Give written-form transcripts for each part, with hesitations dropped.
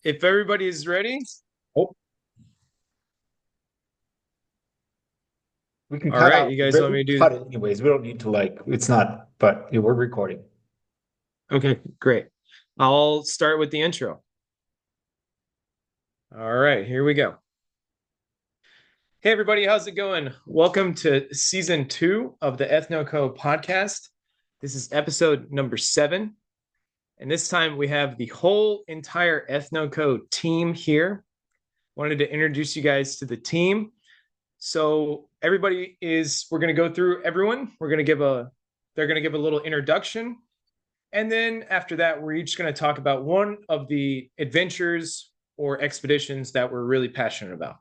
If everybody is ready, Oh, we can all cut right, out. you guys We want me can to do? cut it anyways. We don't need to it's not, but yeah, we're recording. Okay, great. I'll start with the intro. All right, here we go. Hey, everybody, how's it going? Welcome to season 2 of the EthnoCO podcast. This is episode number 7. And this time we have the whole entire EthnoCO team here. Wanted to introduce you guys to the team. So we're going to go through everyone. They're going to give a little introduction. And then after that, we're each going to talk about one of the adventures or expeditions that we're really passionate about.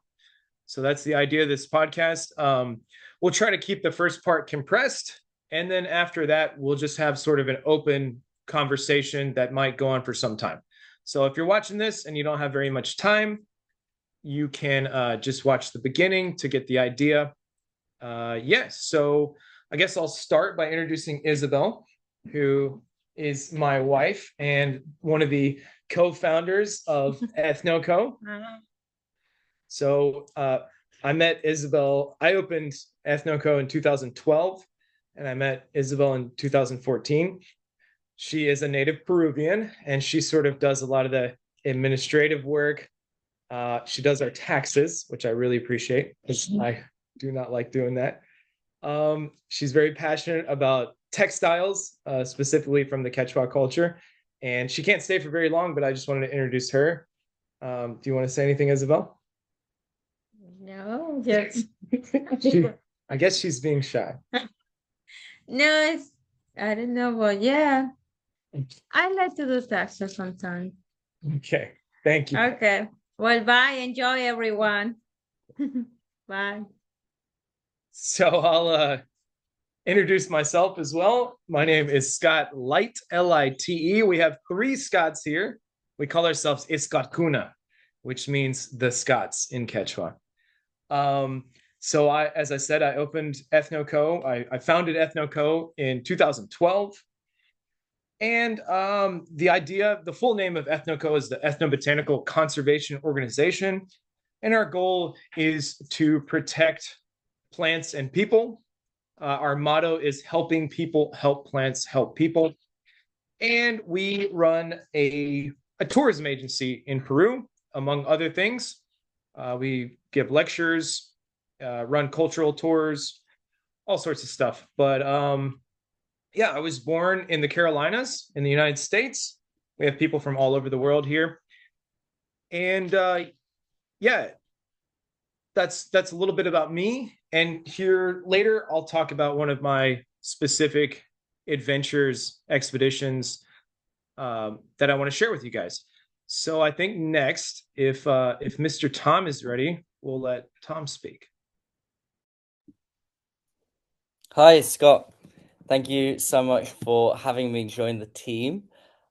So that's the idea of this podcast. We'll try to keep the first part compressed. And then after that, we'll just have sort of an open conversation that might go on for some time. So if you're watching this and you don't have very much time, you can just watch the beginning to get the idea. Yes, so I guess I'll start by introducing Isabel, who is my wife and one of the co-founders of EthnoCO. So I met Isabel. I opened EthnoCO in 2012, and I met Isabel in 2014. She is a native Peruvian, and she sort of does a lot of the administrative work. She does our taxes, which I really appreciate because I do not like doing that. She's very passionate about textiles, specifically from the Quechua culture. And she can't stay for very long, but I just wanted to introduce her. Do you want to say anything, Isabel? No, just She, I guess she's being shy. no, I don't know, but yeah, I like to do taxes sometimes. Okay, thank you. Okay. Well, bye. Enjoy, everyone. Bye. So I'll introduce myself as well. My name is Scott Light, Lite. We have 3 Scots here. We call ourselves Iskatkuna, which means the Scots in Quechua. So as I said, I opened EthnoCO. I founded EthnoCO in 2012. And the full name of EthnoCO is the Ethnobotanical Conservation Organization. And our goal is to protect plants and people. Our motto is helping people help plants help people. And we run a tourism agency in Peru, among other things. We give lectures, run cultural tours, all sorts of stuff. But yeah, I was born in the Carolinas in the United States. We have people from all over the world here. And yeah, that's a little bit about me. And here later, I'll talk about one of my specific adventures, expeditions that I want to share with you guys. So I think next, if Mr. Tom is ready, we'll let Tom speak. Hi, Scott. Thank you so much for having me join the team.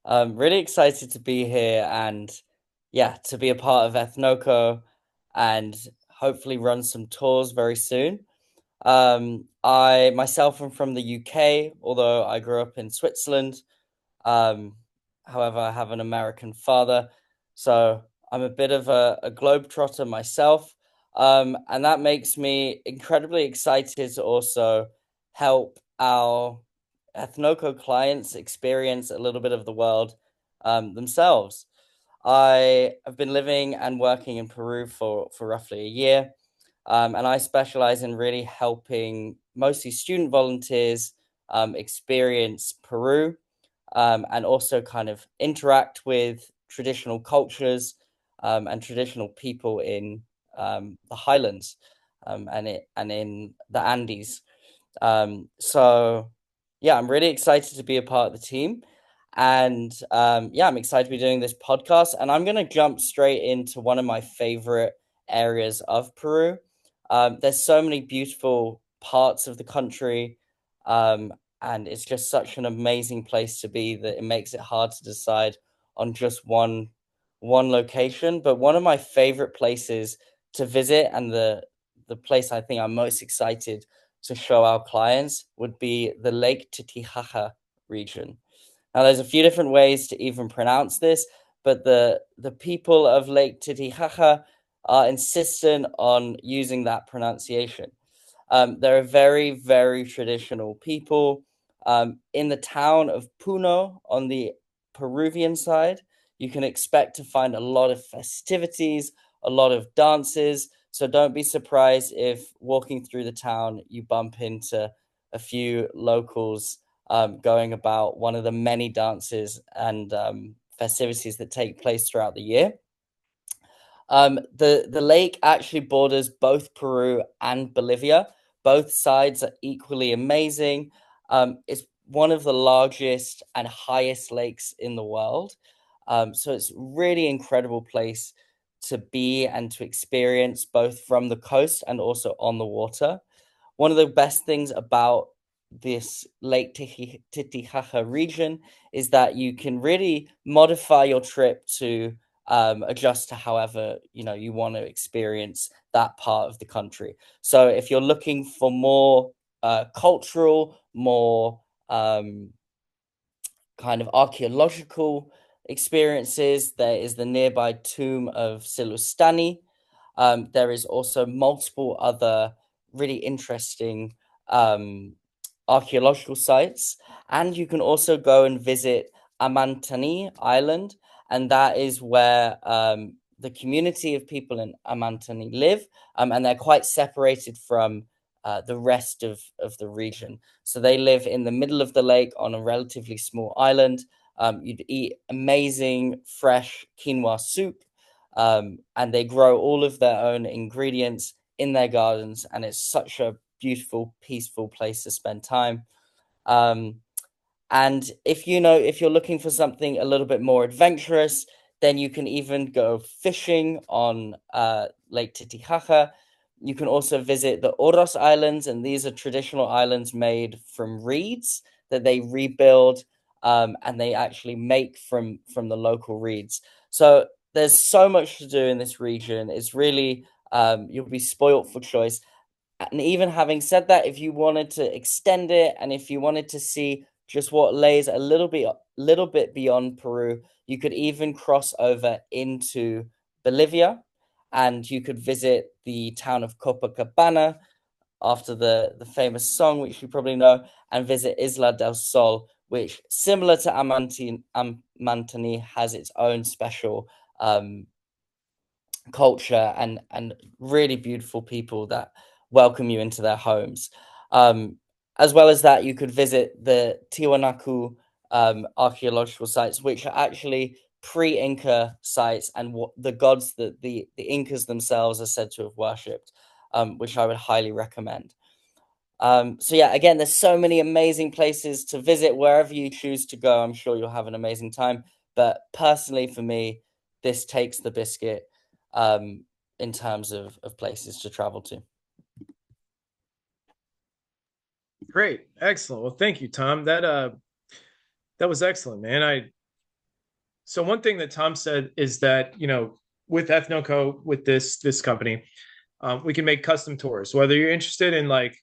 I'm really excited to be here and, yeah, to be a part of EthnoCO and hopefully run some tours very soon. I myself am from the UK, although I grew up in Switzerland. Um, However, I have an American father, so I'm a bit of a globetrotter myself. And that makes me incredibly excited to also help our EthnoCO clients experience a little bit of the world themselves. I have been living and working in Peru for roughly a year, and I specialize in really helping mostly student volunteers experience Peru and also kind of interact with traditional cultures and traditional people in the highlands and in the Andes. So yeah, I'm really excited to be a part of the team. And yeah, I'm excited to be doing this podcast. And I'm going to jump straight into one of my favorite areas of Peru. There's so many beautiful parts of the country. And it's just such an amazing place to be that it makes it hard to decide on just one location. But one of my favorite places to visit and the place I think I'm most excited to show our clients would be the Lake Titicaca region. Now, there's a few different ways to even pronounce this, but the people of Lake Titicaca are insistent on using that pronunciation. They're a very, very traditional people. In the town of Puno on the Peruvian side, you can expect to find a lot of festivities, a lot of dances. So don't be surprised if walking through the town, you bump into a few locals going about one of the many dances and festivities that take place throughout the year. The lake actually borders both Peru and Bolivia. Both sides are equally amazing. It's one of the largest and highest lakes in the world. So it's really incredible place to be and to experience both from the coast and also on the water. One of the best things about this Lake Titicaca region is that you can really modify your trip to adjust to however you want to experience that part of the country. So if you're looking for more cultural, more kind of archaeological experiences, there is the nearby tomb of Silustani. There is also multiple other really interesting archaeological sites, and you can also go and visit Amantani Island, and that is where the community of people in Amantani live, and they're quite separated from the rest of the region. So they live in the middle of the lake on a relatively small island. You'd eat amazing fresh quinoa soup, and they grow all of their own ingredients in their gardens, and it's such a beautiful, peaceful place to spend time. And if you're looking for something a little bit more adventurous, then you can even go fishing on Lake Titicaca. You can also visit the Oros Islands, and these are traditional islands made from reeds that they rebuild, and they actually make from the local reeds. So there's so much to do in this region. It's really you'll be spoilt for choice. And even having said that, if you wanted to extend it and if you wanted to see just what lays a little bit beyond Peru, you could even cross over into Bolivia, and you could visit the town of Copacabana after the famous song, which you probably know, and visit Isla del Sol, which, similar to Amantani, has its own special culture and really beautiful people that welcome you into their homes. As well as that, you could visit the Tiwanaku archaeological sites, which are actually pre-Inca sites and what the gods that the Incas themselves are said to have worshipped, which I would highly recommend. So yeah, again, there's so many amazing places to visit. Wherever you choose to go, I'm sure you'll have an amazing time. But personally, for me, this takes the biscuit in terms of places to travel to. Great, excellent. Well, thank you, Tom. That was excellent, man. So one thing that Tom said is that with EthnoCO, with this company, we can make custom tours. Whether you're interested in like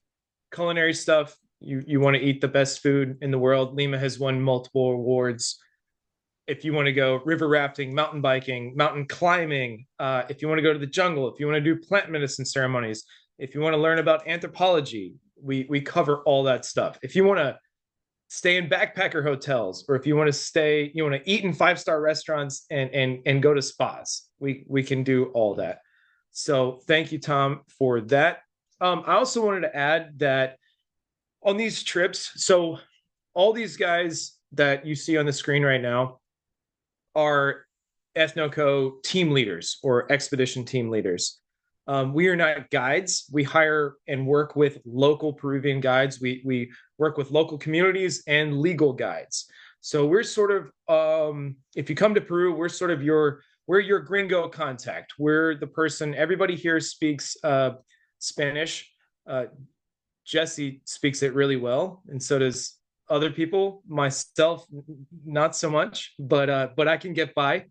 culinary stuff, you want to eat the best food in the world. Lima has won multiple awards. If you want to go river rafting, mountain biking, mountain climbing, if you want to go to the jungle, if you want to do plant medicine ceremonies, if you want to learn about anthropology, we cover all that stuff. If you want to stay in backpacker hotels, or if you want to eat in 5-star restaurants and go to spas, we can do all that. So thank you, Tom, for that. I also wanted to add that on these trips, so all these guys that you see on the screen right now are EthnoCO team leaders or expedition team leaders. We are not guides. We hire and work with local Peruvian guides. We work with local communities and legal guides. So we're sort of, if you come to Peru, we're your gringo contact. We're the person. Everybody here speaks Spanish. Jesse speaks it really well, and so does other people. Myself, not so much, but I can get by.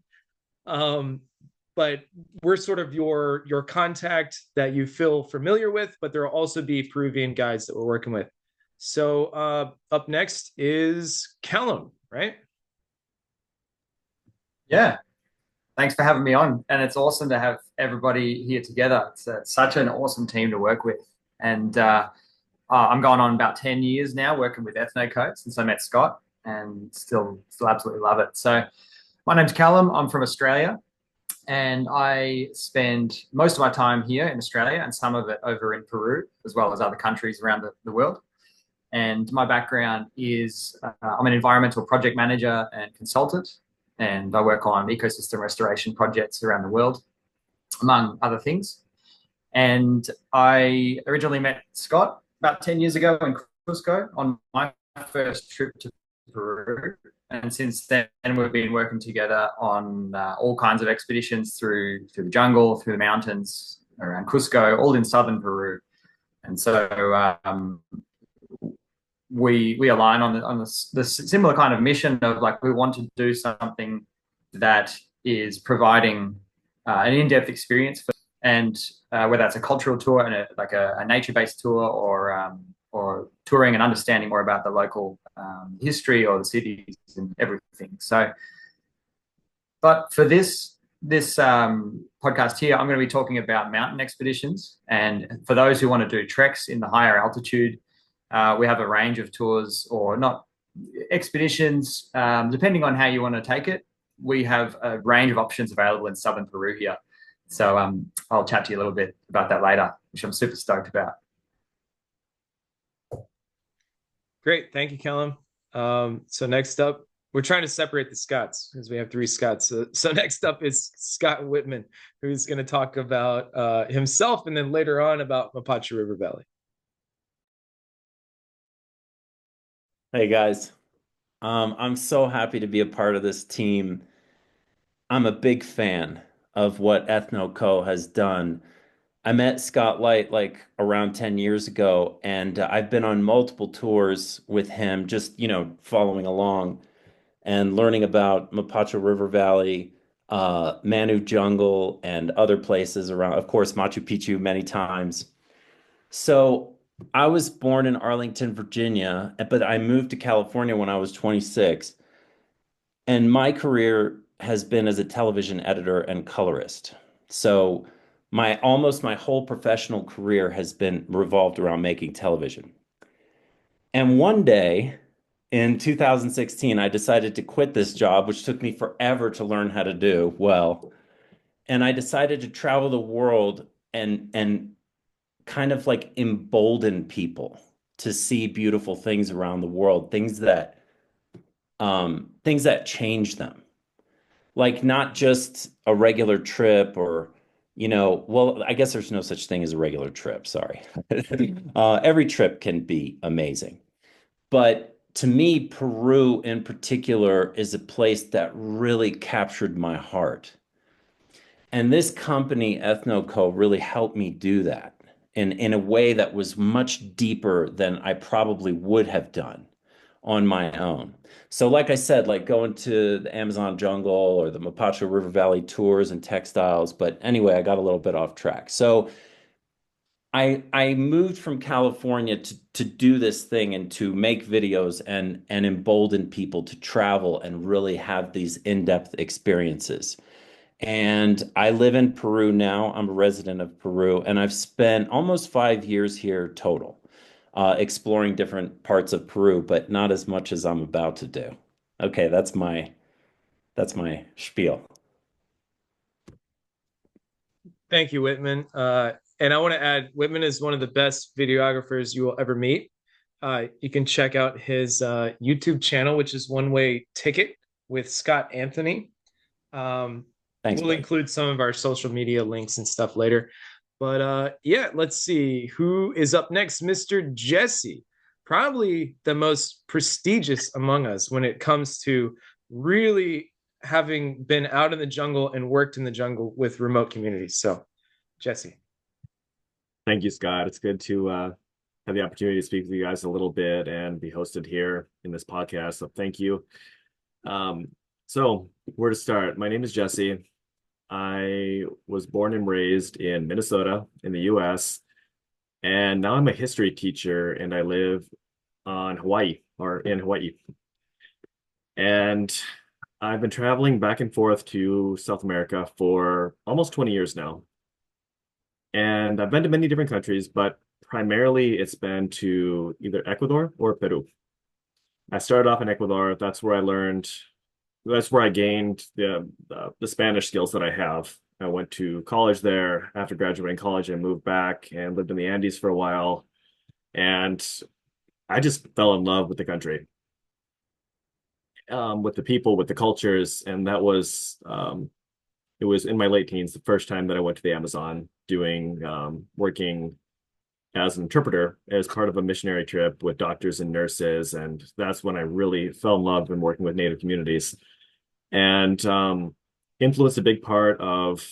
But we're sort of your contact that you feel familiar with, but there will also be Peruvian guides that we're working with. So up next is Callum, right? Yeah. Thanks for having me on. And it's awesome to have everybody here together. It's such an awesome team to work with. And I'm going on about 10 years now working with EthnoCO since I met Scott, and still absolutely love it. So my name's Callum. I'm from Australia, and I spend most of my time here in Australia and some of it over in Peru, as well as other countries around the world. And my background is I'm an environmental project manager and consultant, and I work on ecosystem restoration projects around the world, among other things. And I originally met Scott about 10 years ago in Cusco on my first trip to Peru. And since then, we've been working together on all kinds of expeditions through the jungle, through the mountains around Cusco, all in southern Peru. And so we align on the similar kind of mission of like we want to do something that is providing an in-depth experience and whether that's a cultural tour and a nature-based tour or touring and understanding more about the local history or the cities and everything. So, but for this podcast here, I'm going to be talking about mountain expeditions, and for those who want to do treks in the higher altitude. We have a range of tours or not expeditions, depending on how you want to take it. We have a range of options available in southern Peru here. So I'll chat to you a little bit about that later, which I'm super stoked about. Great. Thank you, Callum. So next up, we're trying to separate the Scots because we have 3 Scots. So next up is Scott Whitman, who's going to talk about himself and then later on about Mapache River Valley. Hey guys, I'm so happy to be a part of this team. I'm a big fan of what EthnoCO has done. I met Scott Light like around 10 years ago, and I've been on multiple tours with him, just, following along and learning about Mapache River Valley, Manu Jungle, and other places around, of course, Machu Picchu many times. So I was born in Arlington, Virginia, but I moved to California when I was 26. And my career has been as a television editor and colorist. So almost my whole professional career has been revolved around making television. And one day in 2016, I decided to quit this job, which took me forever to learn how to do well. And I decided to travel the world and kind of like embolden people to see beautiful things around the world, things that change them. Like not just a regular trip or, well, I guess there's no such thing as a regular trip, sorry. Every trip can be amazing. But to me, Peru in particular is a place that really captured my heart. And this company, EthnoCO, really helped me do that in a way that was much deeper than I probably would have done on my own. So like I said, like going to the Amazon jungle or the Mapache River Valley tours and textiles. But anyway, I got a little bit off track. So I moved from California to do this thing and to make videos and embolden people to travel and really have these in-depth experiences. And I live in Peru now. I'm a resident of Peru, and I've spent almost 5 years here total, exploring different parts of Peru, but not as much as I'm about to do. Okay, that's my spiel. Thank you, Whitman. And I want to add, Whitman is one of the best videographers you will ever meet. You can check out his YouTube channel, which is One Way Ticket with Scott Anthony. Thanks, we'll buddy. include some of our social media links and stuff later. But yeah, let's see who is up next. Mr. Jesse, probably the most prestigious among us when it comes to really having been out in the jungle and worked in the jungle with remote communities. So, Jesse. Thank you, Scott. It's good to have the opportunity to speak with you guys a little bit and be hosted here in this podcast. So thank you. So where to start? My name is Jesse. I was born and raised in Minnesota in the US, and now I'm a history teacher and I live in Hawaii. And I've been traveling back and forth to South America for almost 20 years now. And I've been to many different countries, but primarily it's been to either Ecuador or Peru. I started off in Ecuador. That's where I gained the Spanish skills that I have. I went to college there. After graduating college, I moved back and lived in the Andes for a while. And I just fell in love with the country, with the people, with the cultures. And it was in my late teens, the first time that I went to the Amazon working as an interpreter as part of a missionary trip with doctors and nurses. And that's when I really fell in love in working with Native communities and influenced a big part of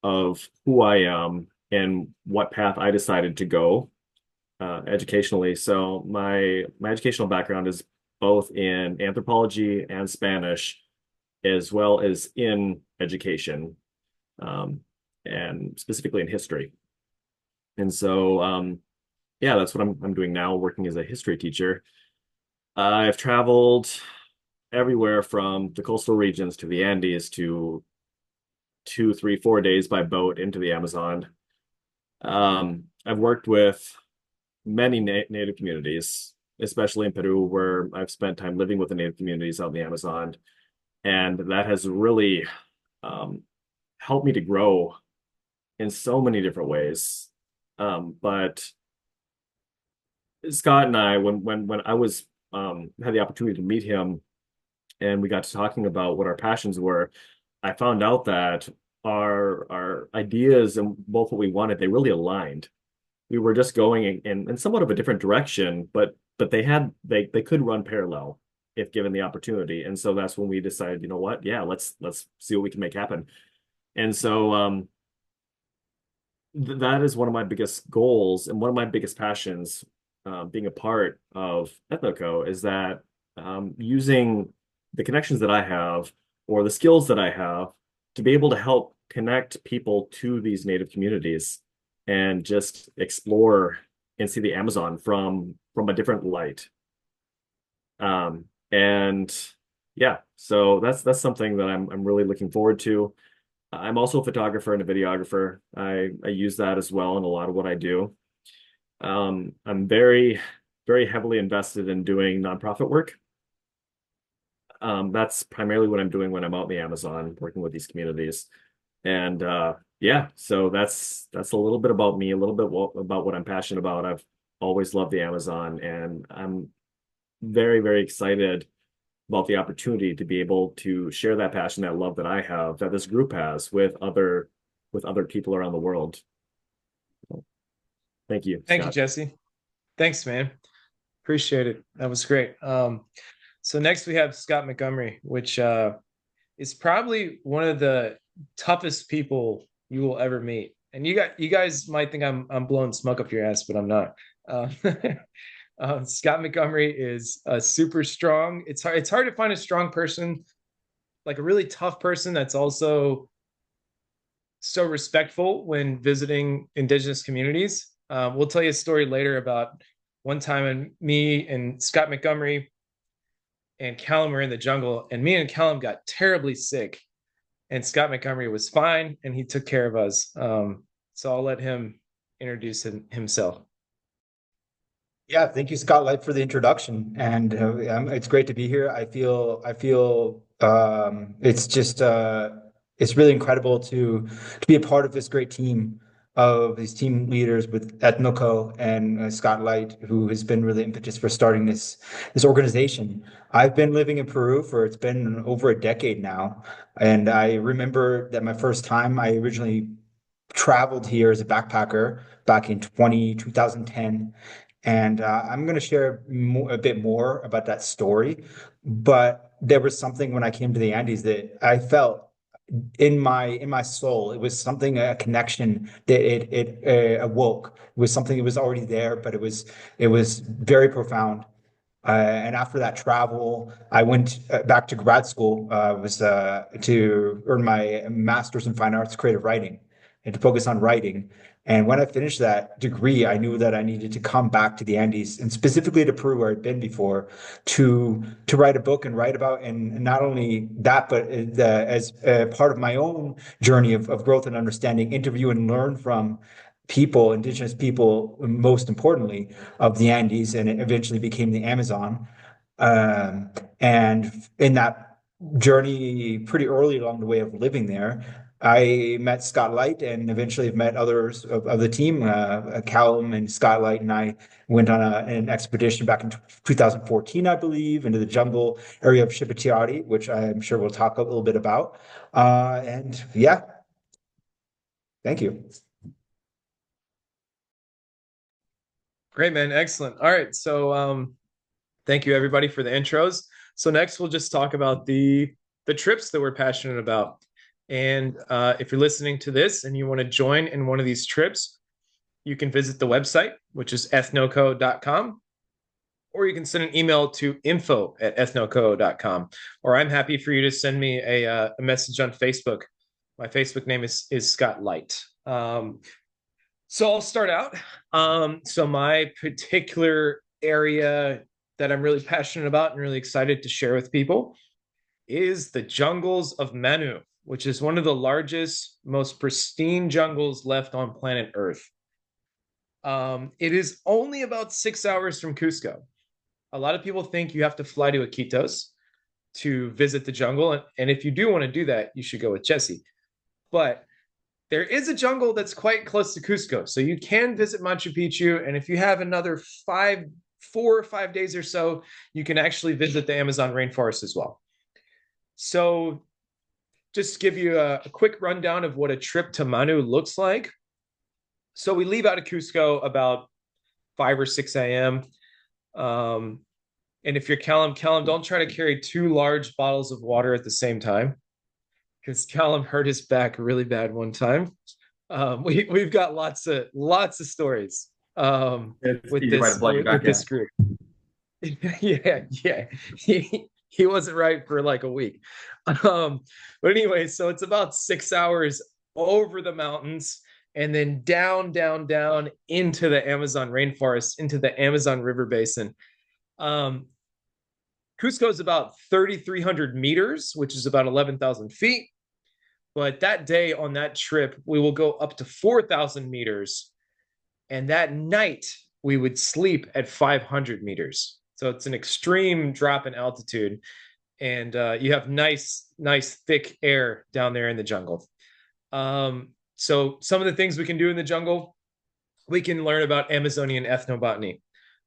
who I am and what path I decided to go educationally. So my educational background is both in anthropology and Spanish, as well as in education, um, and specifically in history. And so, yeah, that's what I'm doing now, working as a history teacher. I've traveled everywhere from the coastal regions to the Andes to 2, 3, 4 days by boat into the Amazon. I've worked with many native communities, especially in Peru, where I've spent time living with the native communities out in the Amazon. And that has really um, helped me to grow in so many different ways. But Scott and I, when I was had the opportunity to meet him and we got to talking about what our passions were, I found out that our ideas and both what we wanted, they really aligned. We were just going in somewhat of a different direction, but they could run parallel if given the opportunity. And so that's when we decided, you know what? Yeah, let's see what we can make happen. And so that is one of my biggest goals and one of my biggest passions, being a part of EthnoCO, is that using the connections that I have or the skills that I have to be able to help connect people to these native communities and just explore and see the Amazon from a different light. And yeah, so that's something that I'm really looking forward to. I'm also a photographer and a videographer. I use that as well in a lot of what I do. I'm very heavily invested in doing nonprofit work. That's primarily what I'm doing when I'm out in the Amazon working with these communities. And yeah, so that's a little bit about me, a little bit about what I'm passionate about. I've always loved the Amazon, and I'm very excited about the opportunity to be able to share that passion, that love that I have, that this group has with other people around the world. Thank you, Thank you, Scott. Jesse. Thanks, man. Appreciate it. That was great. So next we have Scott Montgomery, which is probably one of the toughest people you will ever meet. And you guys might think I'm blowing smoke up your ass, but I'm not. Uh, Scott Montgomery is super strong. It's hard to find a strong person, like a really tough person that's also so respectful when visiting indigenous communities. We'll tell you a story later about one time when me and Scott Montgomery and Callum were in the jungle, and me and Callum got terribly sick, and Scott Montgomery was fine, and he took care of us. So I'll let him introduce himself. Yeah, thank you, Scott Light, for the introduction, and it's great to be here. I feel it's really incredible to be a part of this great team of these team leaders with EthnoCO and Scott Light, who has been really impetus for starting this organization. I've been living in Peru for it's been over a decade now, and I remember that my first time I originally traveled here as a backpacker back in 2010. And I'm going to share a bit more about that story. But there was something when I came to the Andes that I felt in my soul. It was something, a connection that it awoke. It was something that was already there, but it was very profound. And after that travel, I went back to grad school. Was to earn my master's in fine arts creative writing. and to focus on writing. And when I finished that degree, I knew that I needed to come back to the Andes and specifically to Peru, where I'd been before, to write a book and write about, and not only that, but as part of my own journey of growth and understanding, interview and learn from people, indigenous people, most importantly, of the Andes, and it eventually became the Amazon. And in that journey, pretty early along the way of living there, I met Scott Light, and eventually have met others of the team. Callum and Scott Light and I went on an expedition back in 2014, I believe, into the jungle area of Shibatiari, which I'm sure we'll talk a little bit about. And yeah, thank you. Great, man. Excellent. All right. So thank you everybody for the intros. So next we'll just talk about the trips that we're passionate about. And if you're listening to this and you want to join in one of these trips, you can visit the website, which is ethnoco.com, or you can send an email to info@ethnoco.com, or I'm happy for you to send me a message on Facebook. My Facebook name is Scott Light. So I'll start out. So my particular area that I'm really passionate about and really excited to share with people is the jungles of Manu, which is one of the largest, most pristine jungles left on planet Earth. It is only about 6 hours from Cusco. A lot of people think you have to fly to Iquitos to visit the jungle. And if you do want to do that, you should go with Jesse. But there is a jungle that's quite close to Cusco. So you can visit Machu Picchu. And if you have another 4 or 5 days or so, you can actually visit the Amazon rainforest as well. So just to give you a quick rundown of what a trip to Manu looks like. So we leave out of Cusco about 5 or 6 a.m. And if you're Callum, don't try to carry 2 large bottles of water at the same time, because Callum hurt his back really bad one time. We've got lots of stories with this group. Yeah. He wasn't right for like a week. But anyway, so it's about 6 hours over the mountains and then down into the Amazon rainforest, into the Amazon River Basin. Cusco is about 3,300 meters, which is about 11,000 feet. But that day on that trip, we will go up to 4,000 meters. And that night, we would sleep at 500 meters. So it's an extreme drop in altitude. And you have nice, thick air down there in the jungle. So some of the things we can do in the jungle, we can learn about Amazonian ethnobotany,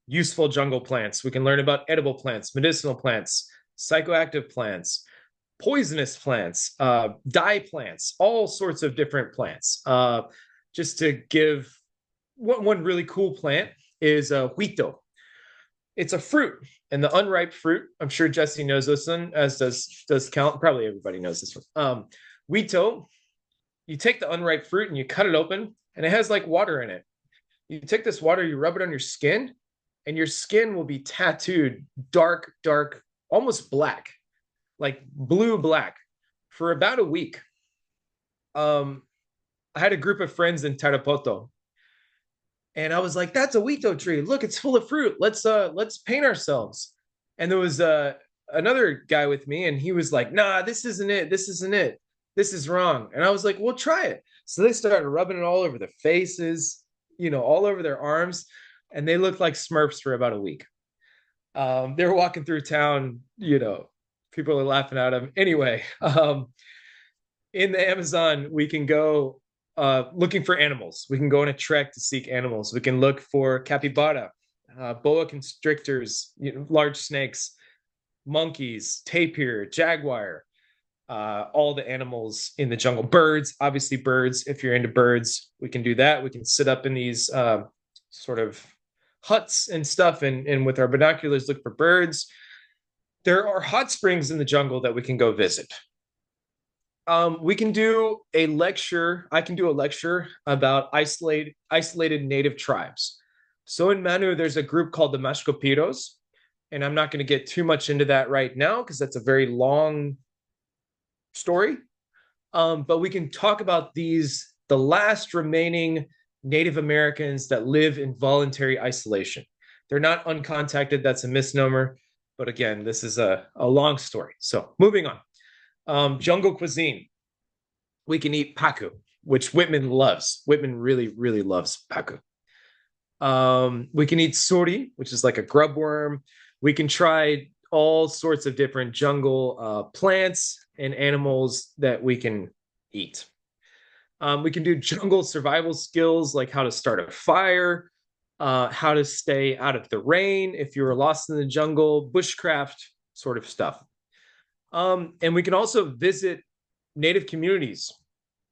useful jungle plants. We can learn about edible plants, medicinal plants, psychoactive plants, poisonous plants, dye plants, all sorts of different plants. Just to give one really cool plant is huito. It's a fruit, and the unripe fruit, I'm sure Jesse knows this one, as does Count. Probably everybody knows this one. Huito, you take the unripe fruit and you cut it open, and it has like water in it. You take this water, you rub it on your skin, and your skin will be tattooed dark, almost black, like blue-black, for about a week. I had a group of friends in Tarapoto, and I was like, "That's a huito tree. Look, it's full of fruit. Let's paint ourselves." And there was another guy with me, and he was like, "Nah, this isn't it. This isn't it. This is wrong." And I was like, "Well, try it." So they started rubbing it all over their faces, all over their arms, and they looked like Smurfs for about a week. They were walking through town, people are laughing at them. Anyway, in the Amazon, we can go looking for animals. We can go on a trek to seek animals. We can look for capybara, boa constrictors, large snakes, monkeys, tapir, jaguar, all the animals in the jungle. Birds, obviously birds. If you're into birds, we can do that. We can sit up in these sort of huts and stuff, and with our binoculars look for birds. There are hot springs in the jungle that we can go visit. We can do a lecture. I can do a lecture about isolated native tribes. So in Manu, there's a group called the Mashkopiros, and I'm not going to get too much into that right now because that's a very long story. But we can talk about these the last remaining Native Americans that live in voluntary isolation. They're not uncontacted. That's a misnomer. But again, this is a long story. So moving on. Jungle cuisine. We can eat paku, which Whitman loves. Whitman really, really loves paku. We can eat suri, which is like a grub worm. We can try all sorts of different jungle plants and animals that we can eat. We can do jungle survival skills like how to start a fire, how to stay out of the rain if you were lost in the jungle, bushcraft sort of stuff. And we can also visit native communities,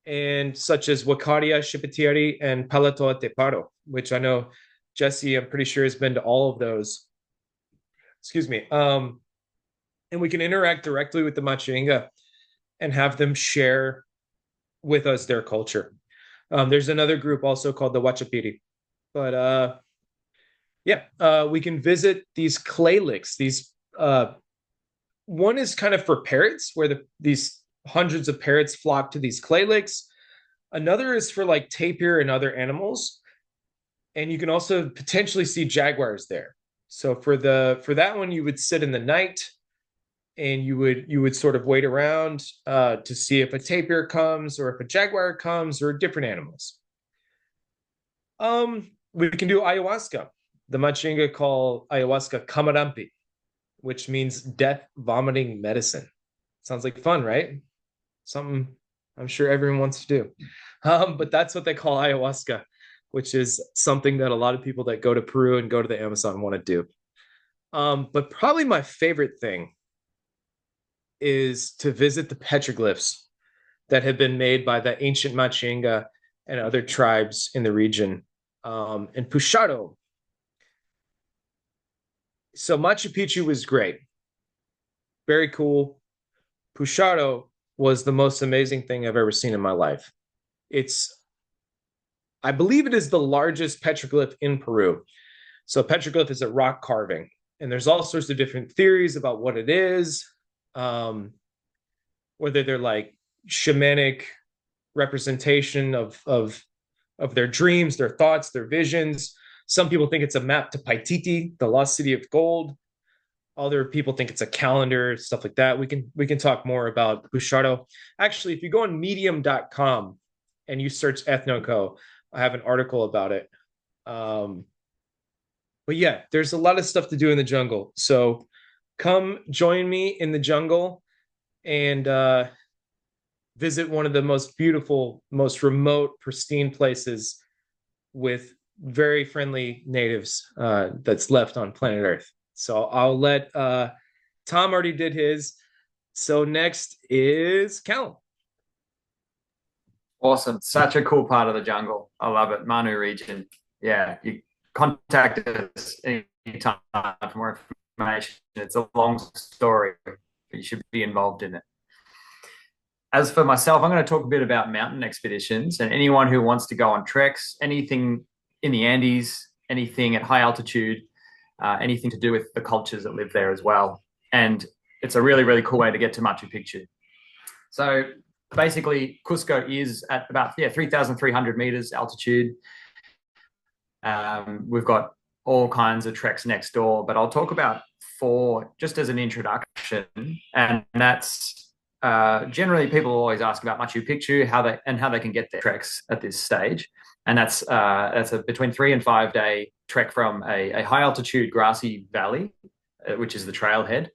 and such as Wakaria, Shipitieri, and Palatoa Te Paro, which I know Jesse, I'm pretty sure, has been to all of those. Excuse me. And we can interact directly with the Machiinga and have them share with us their culture. There's another group also called the Wachapiri. But we can visit these clay licks. These one is kind of for parrots, where these hundreds of parrots flock to these clay licks. Another is for like tapir and other animals, and you can also potentially see jaguars there. So for that one, you would sit in the night, and you would sort of wait around to see if a tapir comes or if a jaguar comes or different animals. We can do ayahuasca. The Machinga call ayahuasca kamarampi, which means death vomiting medicine. Sounds like fun, right? Something I'm sure everyone wants to do. But that's what they call ayahuasca, which is something that a lot of people that go to Peru and go to the Amazon want to do. But probably my favorite thing is to visit the petroglyphs that have been made by the ancient Machinga and other tribes in the region. And Puxado. So Machu Picchu was great. Very cool. Puxado was the most amazing thing I've ever seen in my life. I believe it is the largest petroglyph in Peru. So petroglyph is a rock carving, and there's all sorts of different theories about what it is, whether they're like shamanic representation of their dreams, their thoughts, their visions. Some people think it's a map to Paititi, the lost city of gold. Other people think it's a calendar, stuff like that. We can talk more about Busharo. Actually, if you go on medium.com and you search EthnoCO, I have an article about it. But yeah, there's a lot of stuff to do in the jungle. So come join me in the jungle and visit one of the most beautiful, most remote, pristine places with very friendly natives that's left on planet Earth. So I'll let Tom already did his. So next is Callum. Awesome. Such a cool part of the jungle. I love it. Manu region. Yeah, you contact us anytime for more information. It's a long story, but you should be involved in it. As for myself, I'm going to talk a bit about mountain expeditions, and anyone who wants to go on treks, anything in the Andes, anything at high altitude, anything to do with the cultures that live there as well. And it's a really, really cool way to get to Machu Picchu. So basically, Cusco is at about 3,300 meters altitude. We've got all kinds of treks next door, but I'll talk about 4 just as an introduction. And that's generally people always ask about Machu Picchu, how they can get their treks at this stage. And that's a between 3 and 5 day trek from a high altitude grassy valley, which is the trailhead,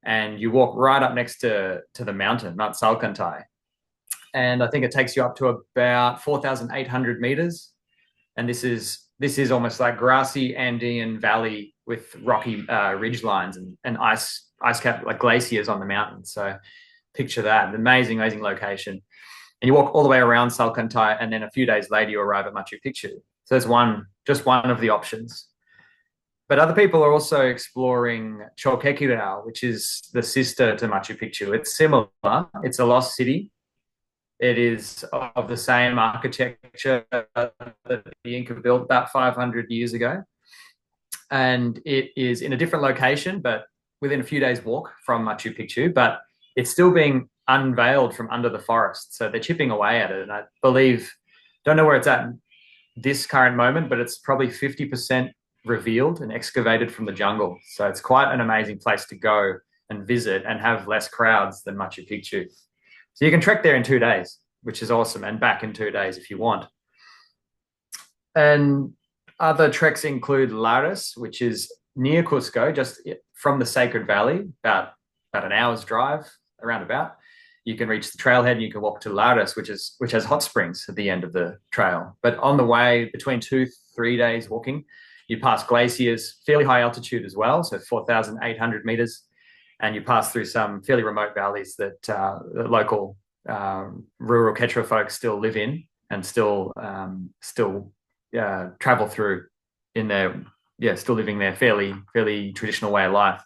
and you walk right up next to the mountain, Mount Salcantay. And I think it takes you up to about 4,800 meters. And this is almost like grassy Andean valley with rocky ridge lines and ice cap, like glaciers on the mountain. So picture that, an amazing location. And you walk all the way around Salcantay, and then a few days later you arrive at Machu Picchu. So there's just one of the options. But other people are also exploring Choquequirao, which is the sister to Machu Picchu. It's similar. It's a lost city. It is of the same architecture that the Inca built about 500 years ago. And it is in a different location, but within a few days' walk from Machu Picchu. But it's still being unveiled from under the forest. So they're chipping away at it. And I believe Don't know where it's at this current moment, but it's probably 50% revealed and excavated from the jungle. So it's quite an amazing place to go and visit and have less crowds than Machu Picchu. So you can trek there in 2 days, which is awesome, and back in 2 days if you want. And other treks include Lares, which is near Cusco, just from the Sacred Valley, about an hour's drive, around about. You can reach the trailhead and you can walk to Lares, which has hot springs at the end of the trail. But on the way, between 2-3 days walking, you pass glaciers, fairly high altitude as well, so 4,800 meters, and you pass through some fairly remote valleys that the local rural Quechua folks still live in and still travel through in their still living their fairly traditional way of life.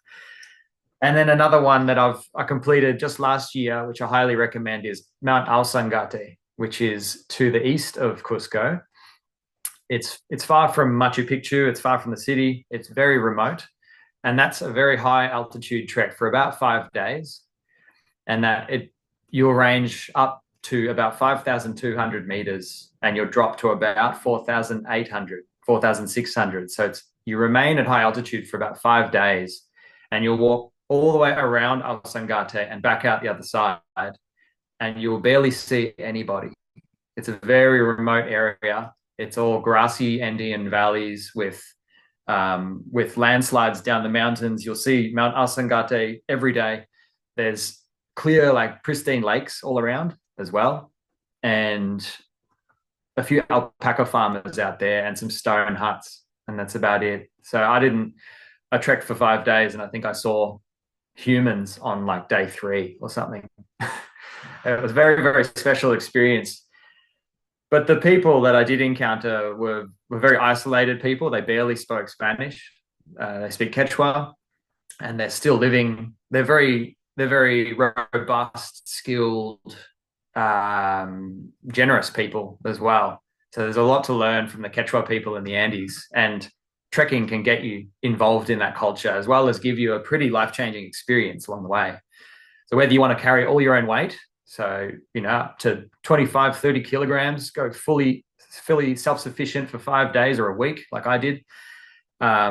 And then another one that I completed just last year, which I highly recommend, is Mount Alsangate, which is to the east of Cusco. It's far from Machu Picchu. It's far from the city. It's very remote, and that's a very high altitude trek for about 5 days, and you'll range up to about 5,200 meters, and you'll drop to about 4,800, 4,600. So you remain at high altitude for about 5 days, and you'll walk all the way around Alsangate and back out the other side, and you'll barely see anybody. It's a very remote area. It's all grassy Andean valleys with landslides down the mountains. You'll see Mount Alsangate every day. There's clear, like pristine lakes all around as well, and a few alpaca farmers out there and some stone huts, and that's about it. So I trekked for 5 days, and I think I saw humans on like day 3 or something. It was a very, very special experience. But the people that I did encounter were very isolated people. They barely spoke Spanish. They speak Quechua, and they're still living. They're very robust, skilled, generous people as well. So there's a lot to learn from the Quechua people in the Andes, and trekking can get you involved in that culture as well as give you a pretty life-changing experience along the way. So whether you want to carry all your own weight, so up to 25, 30 kilograms, go fully self-sufficient for 5 days or a week, like I did,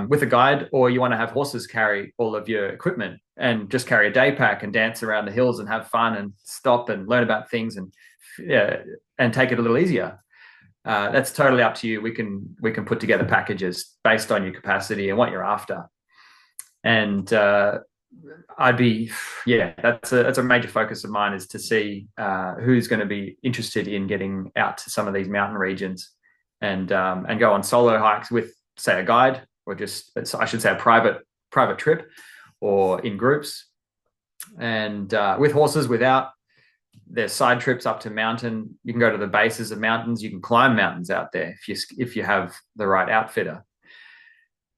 with a guide, or you want to have horses carry all of your equipment and just carry a day pack and dance around the hills and have fun and stop and learn about things and take it a little easier. That's totally up to you. We can put together packages based on your capacity and what you're after. And that's a major focus of mine, is to see who's going to be interested in getting out to some of these mountain regions and go on solo hikes with, say, a guide, or just, I should say, a private trip, or in groups, and with horses, without. There's side trips up to mountain. You can go to the bases of mountains. You can climb mountains out there if you have the right outfitter.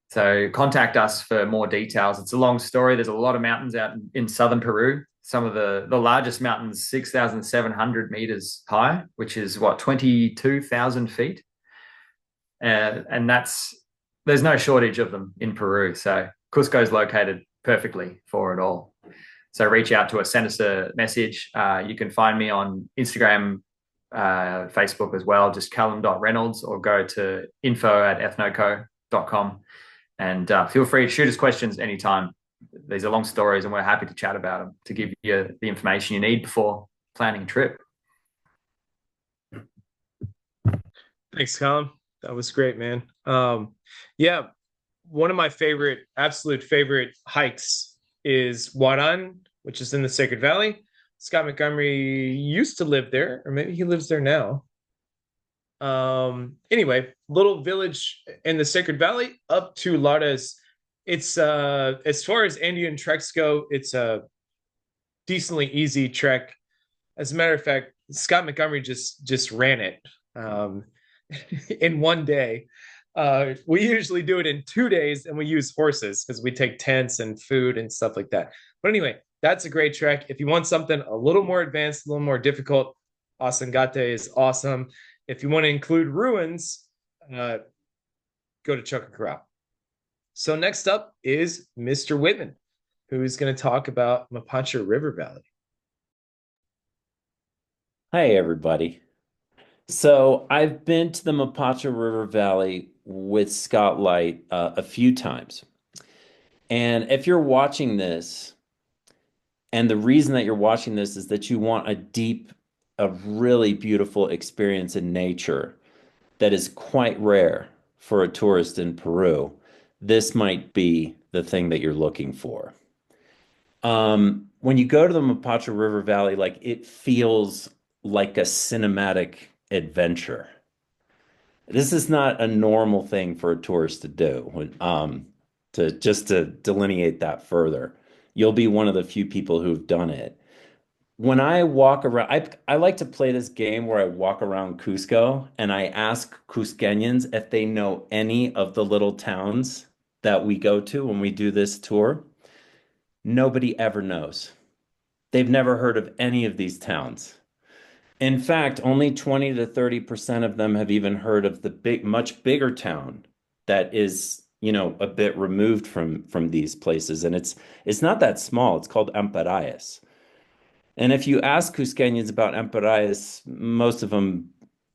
So contact us for more details. It's a long story. There's a lot of mountains out in southern Peru. Some of the largest mountains, 6,700 meters high, which is 22,000 feet. And there's no shortage of them in Peru. So Cusco is located perfectly for it all. So reach out to us, send us a message. You can find me on Instagram, Facebook as well, just callum.reynolds, or go to info@ethnoco.com, and feel free to shoot us questions anytime. These are long stories, and we're happy to chat about them to give you the information you need before planning a trip. Thanks, Colin. That was great, man. One of my absolute favorite hikes is Waran, which is in the Sacred Valley. Scott Montgomery used to live there, or maybe he lives there now. Anyway, little village in the Sacred Valley up to Lares. It's as far as Andean treks go, it's a decently easy trek. As a matter of fact, Scott Montgomery just ran it in 1 day. We usually do it in 2 days, and we use horses because we take tents and food and stuff like that. But anyway, that's a great trek. If you want something a little more advanced, a little more difficult, Asangate is awesome. If you want to include ruins, go to Chocorua. So next up is Mr. Whitman, who is going to talk about Mapacha River Valley. Hi, everybody. So I've been to the Mapacha River Valley with Scott Light a few times. And if you're watching this, and the reason that you're watching this is that you want a really beautiful experience in nature that is quite rare for a tourist in Peru, this might be the thing that you're looking for. When you go to the Mapacha River Valley, like it feels like a cinematic adventure. This is not a normal thing for a tourist to do. To delineate that further, you'll be one of the few people who've done it. When I walk around, I like to play this game where I walk around Cusco and I ask Cusqueñans if they know any of the little towns that we go to when we do this tour. Nobody ever knows. They've never heard of any of these towns. In fact, only 20 to 30% of them have even heard of the much bigger town that is, a bit removed from these places. And it's not that small. It's called Amparayas. And if you ask Cusqueñans about Amparayas, most of them,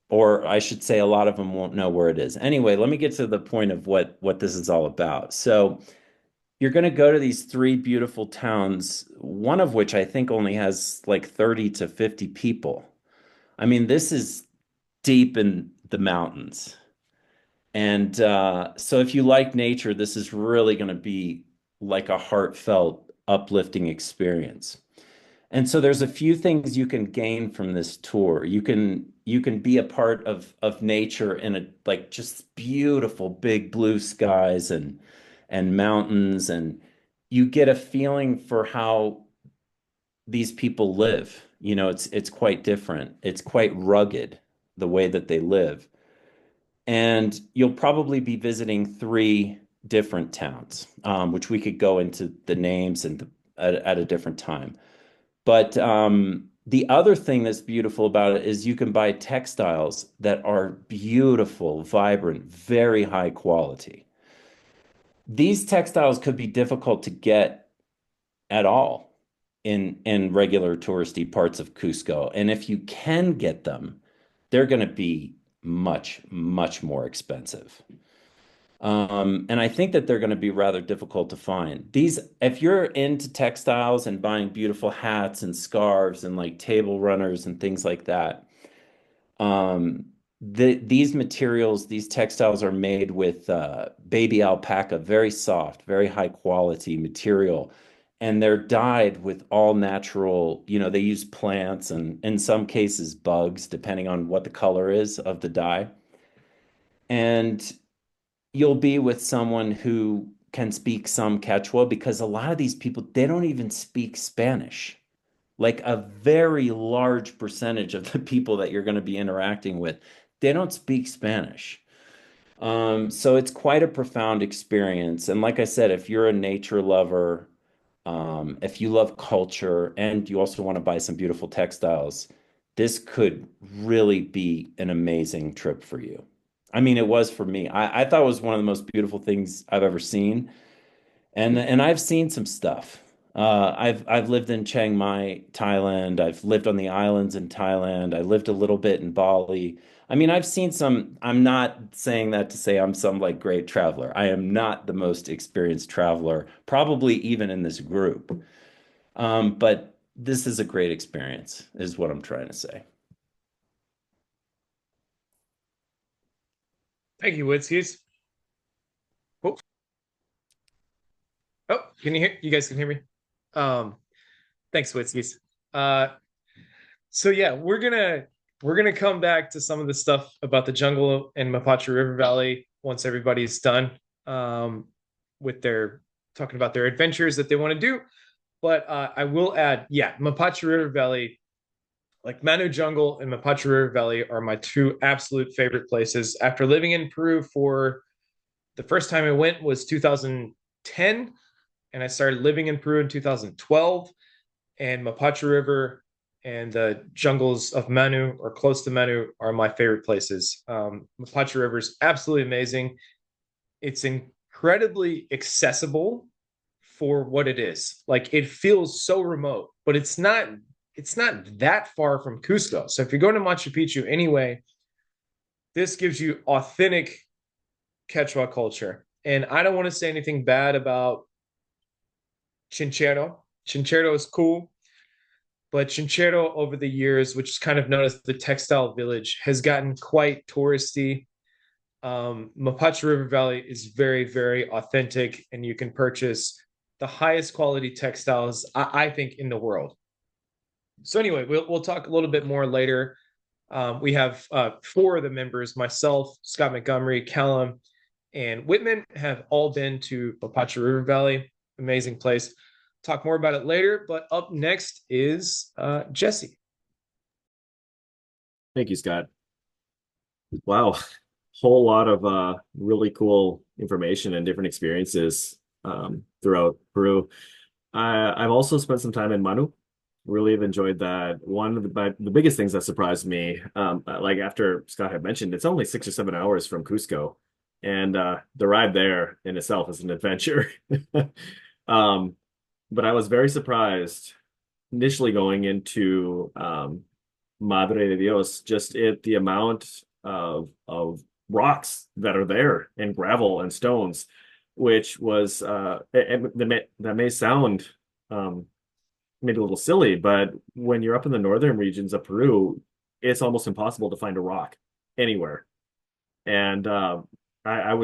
or I should say a lot of them, won't know where it is. Anyway, let me get to the point of what this is all about. So you're going to go to these three beautiful towns, one of which I think only has like 30 to 50 people. I mean, this is deep in the mountains. And so if you like nature, this is really going to be like a heartfelt, uplifting experience. And so there's a few things you can gain from this tour. You can be a part of nature in a like just beautiful big blue skies and mountains, and you get a feeling for how these people live. It's quite different. It's quite rugged the way that they live. And you'll probably be visiting three different towns, which we could go into the names at a different time. But the other thing that's beautiful about it is you can buy textiles that are beautiful, vibrant, very high quality. These textiles could be difficult to get at all in regular touristy parts of Cusco. And if you can get them, they're going to be much, much more expensive. And I think that they're going to be rather difficult to find. If you're into textiles and buying beautiful hats and scarves and like table runners and things like that, these materials, these textiles are made with baby alpaca, very soft, very high quality material. And they're dyed with all natural, they use plants and in some cases bugs, depending on what the color is of the dye. And you'll be with someone who can speak some Quechua because a lot of these people, they don't even speak Spanish. Like a very large percentage of the people that you're going to be interacting with, they don't speak Spanish. So it's quite a profound experience. And like I said, if you're a nature lover, if you love culture and you also want to buy some beautiful textiles, this could really be an amazing trip for you. I mean, it was for me. I thought it was one of the most beautiful things I've ever seen. And I've seen some stuff. I've lived in Chiang Mai, Thailand. I've lived on the islands in Thailand. I lived a little bit in Bali. I mean, I've seen some. I'm not saying that to say I'm some like great traveler. I am not the most experienced traveler, probably even in this group. But this is a great experience, is what I'm trying to say. Thank you, Woodskies. Oh, can you hear? You guys can hear me. Um, Thanks, Woodskies. So yeah, we're gonna come back to some of the stuff about the jungle and Mapacha River Valley once everybody's done with their talking about their adventures that they want to do. But I will add, yeah, Mapacha River Valley, like Manu Jungle and Mapacha River Valley, are my two absolute favorite places. After living in Peru for the first time I went was 2010, and I started living in Peru in 2012. And Mapacha River and the jungles of Manu or close to Manu are my favorite places. Mapacha River is absolutely amazing. It's incredibly accessible for what it is. Like it feels so remote, but it's not that far from Cusco. So if you're going to Machu Picchu anyway, this gives you authentic Quechua culture. And I don't want to say anything bad about Chinchero. Chinchero is cool, but Chinchero over the years, which is kind of known as the textile village, has gotten quite touristy. Mapache River Valley is very, very authentic, and you can purchase the highest quality textiles, I think, in the world. So anyway, we'll talk a little bit more later. We have four of the members, myself, Scott Montgomery, Callum, and Whitman have all been to Mapache River Valley. Amazing place. Talk more about it later, but up next is Jesse. Thank you, Scott. Wow, whole lot of really cool information and different experiences throughout Peru. I've also spent some time in Manu. Really have enjoyed that. One of the biggest things that surprised me, like after Scott had mentioned, it's only 6 or 7 hours from Cusco, and the ride there in itself is an adventure. But I was very surprised initially going into Madre de Dios, just the amount of rocks that are there and gravel and stones, which was that may sound maybe a little silly, but when you're up in the northern regions of Peru, it's almost impossible to find a rock anywhere. And I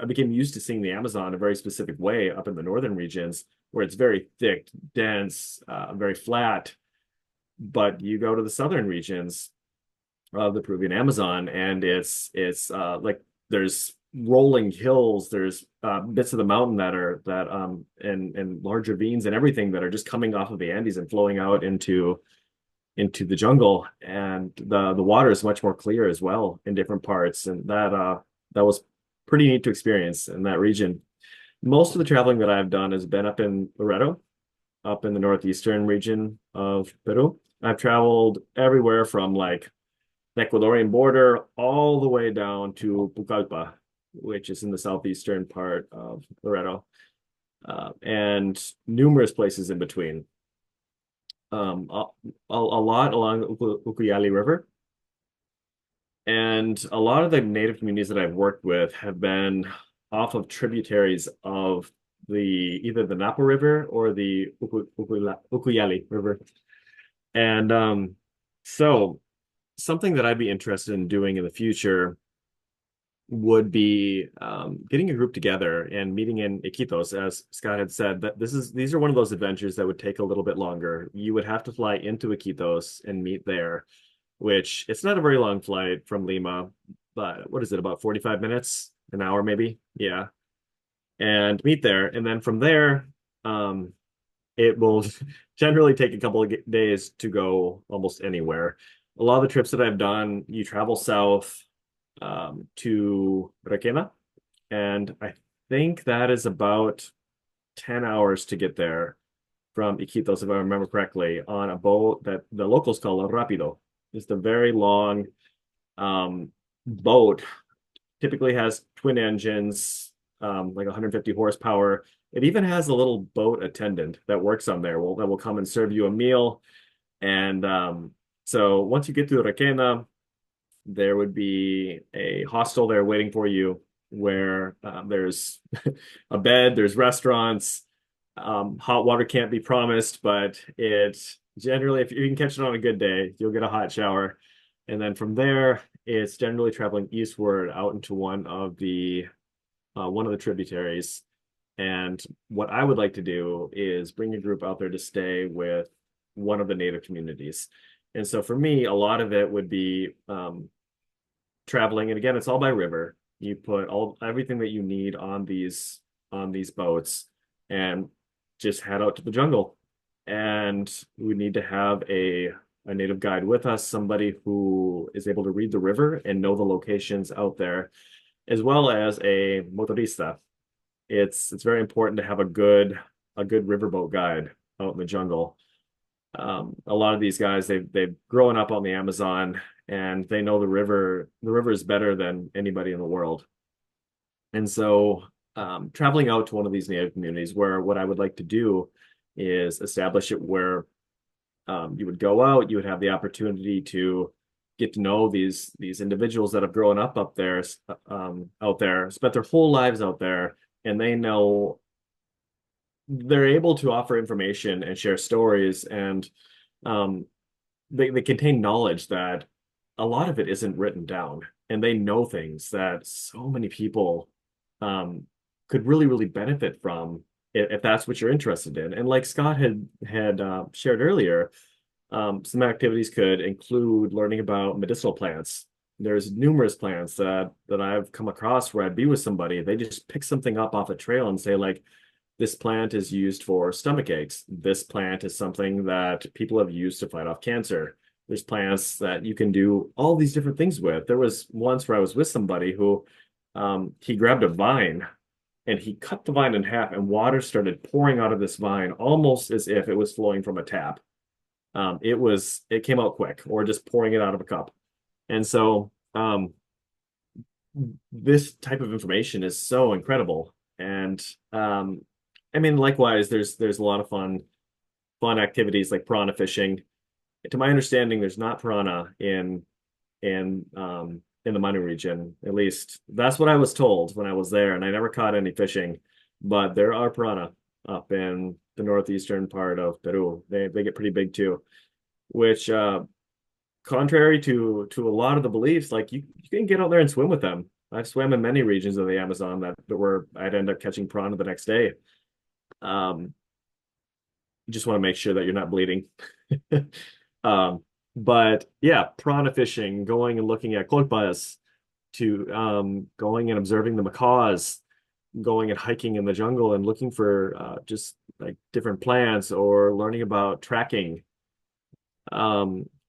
became used to seeing the Amazon a very specific way up in the northern regions, where it's very thick, dense, very flat. But you go to the southern regions of the Peruvian Amazon, and it's like there's rolling hills, there's bits of the mountain and large ravines and everything that are just coming off of the Andes and flowing out into the jungle, and the water is much more clear as well in different parts, and that was pretty neat to experience in that region. Most of the traveling that I've done has been up in Loreto, up in the northeastern region of Peru. I've traveled everywhere from like the Ecuadorian border all the way down to Pucallpa, which is in the southeastern part of Loreto, and numerous places in between. A lot along the Ucayali River. And a lot of the native communities that I've worked with have been off of tributaries of either the Napo River or the Ucayali River. And so something that I'd be interested in doing in the future would be getting a group together and meeting in Iquitos, as Scott had said, that these are one of those adventures that would take a little bit longer. You would have to fly into Iquitos and meet there, which it's not a very long flight from Lima, but what is it, about 45 minutes, an hour maybe? Yeah. And meet there. And then from there, it will generally take a couple of days to go almost anywhere. A lot of the trips that I've done, you travel south to Requena, and I think that is about 10 hours to get there from Iquitos, if I remember correctly, on a boat that the locals call a Rapido. It's the very long boat, typically has twin engines, like 150 horsepower. It even has a little boat attendant that works on there that will come and serve you a meal. And so once you get to Requena, there would be a hostel there waiting for you, where there's a bed, there's restaurants. Hot water can't be promised, but it's generally, if you can catch it on a good day, you'll get a hot shower. And then from there, it's generally traveling eastward out into one of the tributaries. And what I would like to do is bring a group out there to stay with one of the native communities. And so for me, a lot of it would be traveling. And again, it's all by river. You put everything that you need on these boats and just head out to the jungle. And we need to have a native guide with us, somebody who is able to read the river and know the locations out there, as well as a motorista. It's very important to have a good riverboat guide out in the jungle. A lot of these guys, they've grown up on the Amazon, and they know the river is better than anybody in the world. And so traveling out to one of these native communities, where what I would like to do is establish it where you would go out, you would have the opportunity to get to know these individuals that have grown up there, out there, spent their whole lives out there, and they're able to offer information and share stories, and um, they contain knowledge that a lot of it isn't written down, and they know things that so many people um, could really benefit from if that's what you're interested in. And like Scott had shared earlier, some activities could include learning about medicinal plants. There's numerous plants that I've come across where I'd be with somebody, they just pick something up off a trail and say like, this plant is used for stomach aches. This plant is something that people have used to fight off cancer. There's plants that you can do all these different things with. There was once where I was with somebody who he grabbed a vine and he cut the vine in half, and water started pouring out of this vine almost as if it was flowing from a tap. It came out quick, or just pouring it out of a cup. And so this type of information is so incredible. And I mean, likewise, there's a lot of fun activities like piranha fishing. To my understanding, there's not piranha in the Manu region. At least that's what I was told when I was there, and I never caught any fishing. But there are piranha up in the northeastern part of Peru. They get pretty big too, which contrary to a lot of the beliefs, like you can get out there and swim with them. I've swam in many regions of the Amazon that were I'd end up catching piranha the next day. You just want to make sure that you're not bleeding. But yeah, piranha fishing, going and looking at cloakbias, to going and observing the macaws, going and hiking in the jungle and looking for just like different plants, or learning about tracking.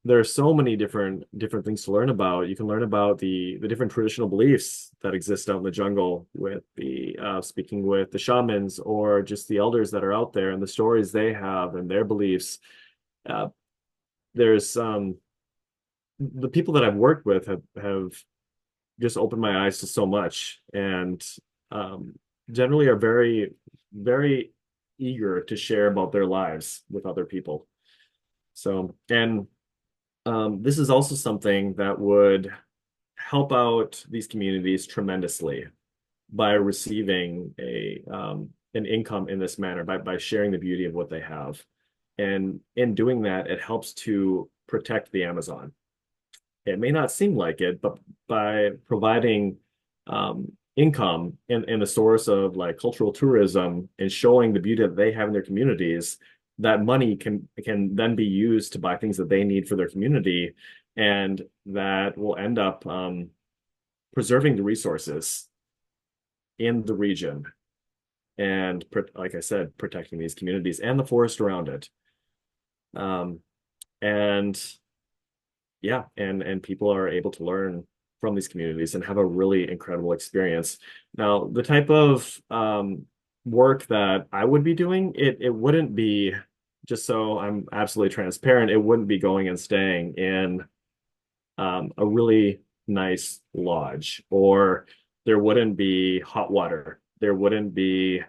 There are so many different things to learn about. You can learn about the different traditional beliefs that exist out in the jungle, with the speaking with the shamans, or just the elders that are out there and the stories they have and their beliefs. There's the people that I've worked with have just opened my eyes to so much, and generally are very eager to share about their lives with other people. So, and this is also something that would help out these communities tremendously by receiving an income in this manner, by sharing the beauty of what they have. And in doing that, it helps to protect the Amazon. It may not seem like it, but by providing income in the source of like cultural tourism and showing the beauty that they have in their communities, that money can then be used to buy things that they need for their community, and that will end up preserving the resources in the region, and like I said, protecting these communities and the forest around it. And yeah, and people are able to learn from these communities and have a really incredible experience. Now, the type of work that I would be doing, it wouldn't be, just so I'm absolutely transparent, it wouldn't be going and staying in a really nice lodge, or there wouldn't be hot water. There wouldn't be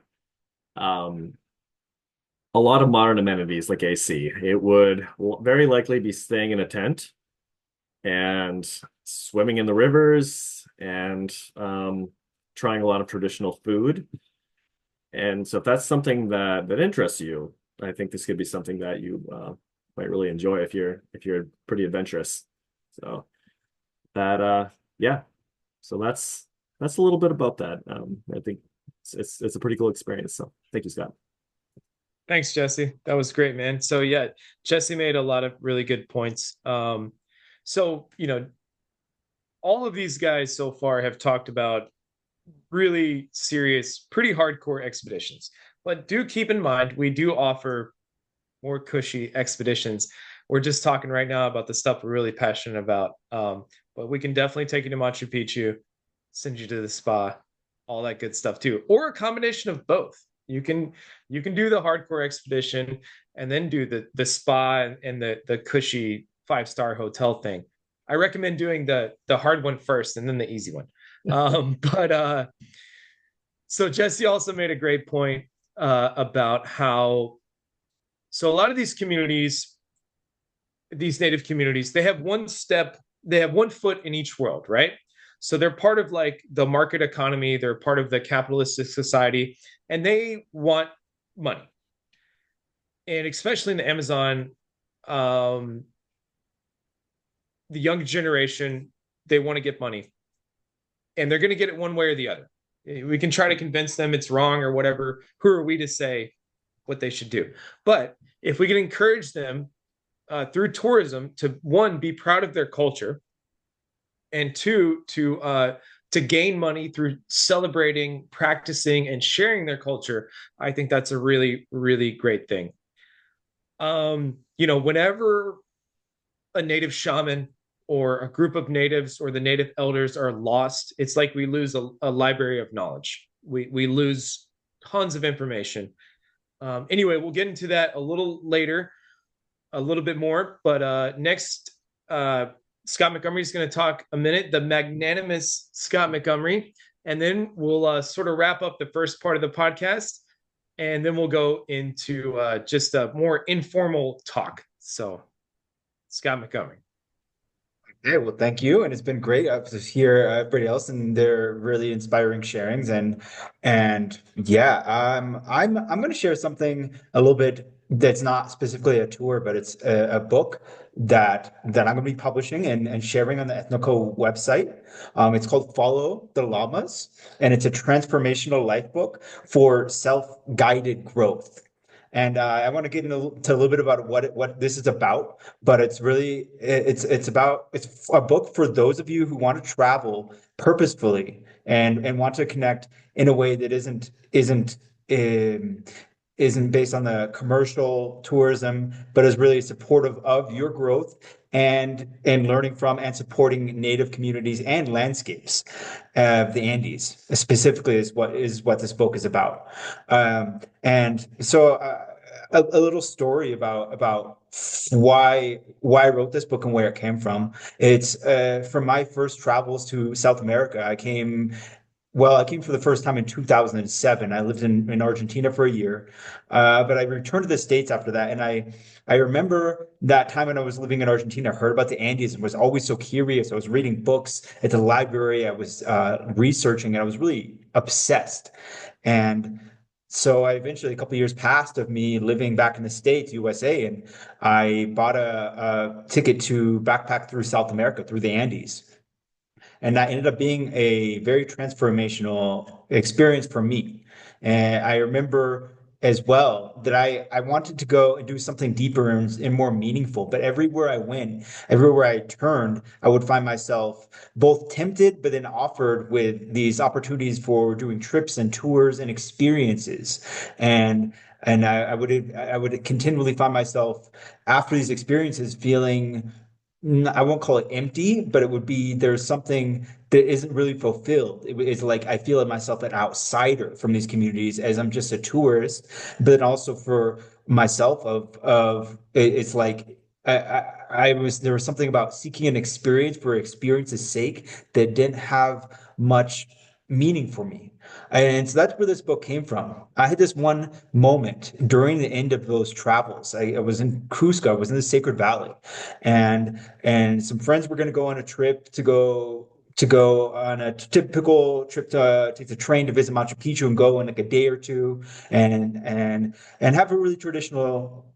a lot of modern amenities like AC. It would very likely be staying in a tent and swimming in the rivers, and trying a lot of traditional food. And so if that's something that interests you, I think this could be something that you might really enjoy if you're pretty adventurous. So yeah. So that's a little bit about that. I think it's a pretty cool experience. So thank you, Scott. Thanks, Jesse. That was great, man. So yeah, Jesse made a lot of really good points. So, all of these guys so far have talked about really serious, pretty hardcore expeditions. But do keep in mind, we do offer more cushy expeditions. We're just talking right now about the stuff we're really passionate about. But we can definitely take you to Machu Picchu, send you to the spa, all that good stuff too, or a combination of both. You can do the hardcore expedition and then do the spa and the cushy 5-star hotel thing. I recommend doing the hard one first and then the easy one. So Jesse also made a great point about how, so a lot of these communities, these native communities, they have one step they have one foot in each world, right? So they're part of like the market economy, they're part of the capitalistic society, and they want money. And especially in the Amazon, um, the young generation, they want to get money, and they're going to get it one way or the other. We can try to convince them it's wrong or whatever. Who are we to say what they should do? But if we can encourage them through tourism to, one, be proud of their culture, and two, to gain money through celebrating, practicing, and sharing their culture, I think that's a really, really great thing. Whenever a native shaman or a group of natives or the native elders are lost, it's like we lose a library of knowledge. We lose tons of information. Anyway, we'll get into that a little later, a little bit more. But next, Scott Montgomery is going to talk a minute, the magnanimous Scott Montgomery, and then we'll sort of wrap up the first part of the podcast, and then we'll go into just a more informal talk. So, Scott Montgomery. Okay, well, thank you, and it's been great to hear everybody else and their really inspiring sharings, and yeah, I'm going to share something a little bit that's not specifically a tour, but it's a book that I'm going to be publishing and sharing on the EthnoCO website. It's called Follow the Llamas, and it's a transformational life book for self-guided growth. And I want to get into a little bit about what this is about, but it's a book for those of you who want to travel purposefully and want to connect in a way that isn't based on the commercial tourism, but is really supportive of your growth and learning from and supporting native communities and landscapes of the Andes. Specifically, is what this book is about. And so, a little story about why I wrote this book and where it came from. It's from my first travels to South America. I came for the first time in 2007. I lived in Argentina for a year, but I returned to the States after that. And I remember that time when I was living in Argentina, I heard about the Andes and was always so curious. I was reading books at the library. I was researching, and I was really obsessed. And so I eventually, a couple of years passed of me living back in the States, USA, and I bought a ticket to backpack through South America, through the Andes. And that ended up being a very transformational experience for me. And I remember as well that I wanted to go and do something deeper and more meaningful. But everywhere I went, everywhere I turned, I would find myself both tempted, but then offered with these opportunities for doing trips and tours and experiences. And I would continually find myself after these experiences feeling, I won't call it empty, but it would be there's something that isn't really fulfilled. It's like I feel myself an outsider from these communities as I'm just a tourist, but then also for myself it's like I was there was something about seeking an experience for experience's sake that didn't have much meaning for me. And so that's where this book came from. I had this one moment during the end of those travels. I was in Cusco, I was in the Sacred Valley, and some friends were going to go on a trip to go on a typical trip to take the train to visit Machu Picchu and go in like a day or two and have a really traditional